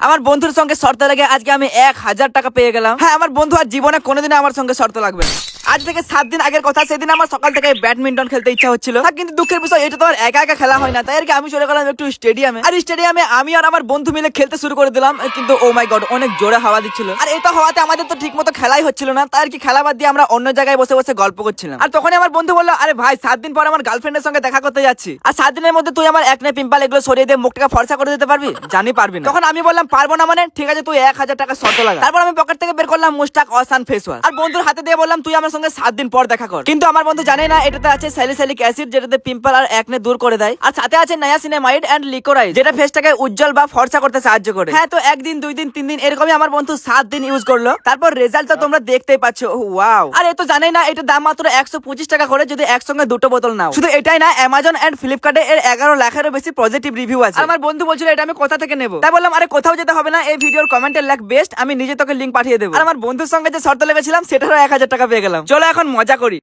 আমার বন্ধুর সঙ্গে শর্ত লাগে আজকে আমি 1000 টাকা পেয়ে গেলাম। হ্যাঁ, আমার বন্ধু আর জীবনে কোনোদিন আমার সঙ্গে শর্ত লাগবে না। আজ থেকে 7 দিন আগের কথা, সেদিন আমার সকাল থেকে ব্যাডমিন্টন খেলতে ইচ্ছা হচ্ছিল। কিন্তু দুঃখের বিষয় এটা তো আর একা একা খেলা হয় না, তাই আর কি আমি চলে গেলাম একটু স্টেডিয়ামে। আর স্টেডিয়ামে আমি আর আমার বন্ধু মিলে খেলতে শুরু করে দিলাম। কিন্তু ও মাই গড, অনেক জোরে হাওয়া দিচ্ছিল। আর এই তো হাওয়াতে আমাদের তো ঠিক মতো খেলাই হচ্ছিল না, তাই আর কি খেলা বাদ দিয়ে আমরা অন্য জায়গায় বসে বসে গল্প করছিলাম। আর তখনই আমার বন্ধু বললো, আরে ভাই 7 দিন পর আমার গার্লফ্রেন্ডের সঙ্গে দেখা করতে যাচ্ছি, আর 7 দিনের মধ্যে তুই আমার একনে পিম্পল এগুলো সরিয়ে দিয়ে মুখটাকে ফর্সা করে দিতে পারবি? জানি পারবি না। তখন আমি বললাম পারবো না মানে? ঠিক আছে, তুই 1000 টাকা শর্ত লাগা। তারপর আমি পকেট থেকে বের করলাম মুস্তাক অসান ফেস ওয়াশ, আর বন্ধুর হাতে দিয়ে বললাম তুই আমার সঙ্গে 7 দিন পর দেখা কর। কিন্তু আমার বন্ধু জানে না এটাতে আছে স্যালিসাইলিক অ্যাসিড, যেটাতে পিম্পল আর একনে দূর করে দেয়, আর সাথে আছে নায়াসিনামাইড এন্ড লিকোরাইড, যেটা ফেসটাকে উজ্জ্বল বা ফর্সা করতে সাহায্য করে। হ্যাঁ, তো 1 দিন 2 দিন 3 দিন এরকমই আমার বন্ধু 7 দিন ইউজ করলো। তারপর রেজাল্ট তো তোমরা দেখতেই পাচ্ছ। ওয়াও! আর এ তো জানেই না এটার দাম মাত্র 125 টাকা করে যদি একসঙ্গে দুটো বোতল নাও। শুধু এটাই না, অ্যামাজন এন্ড ফ্লিপকার্টে এর 11 লাখেরও বেশি পজিটিভ রিভিউ আছে। আমার বন্ধু বলছিল এটা আমি কোথা থেকে নেব, তাই বললাম আরে কোথাও যেতে হবে না, এই ভিডিওর কমেন্টে লেখ বেস্ট, আমি নিজে তোকে লিংক পাঠিয়ে দেবো। আর আমার বন্ধুর সঙ্গে যে শর্ত লেগেছিলাম সেটারও 1000 টাকা পেয়ে গেলাম। চলো এখন মজা করি।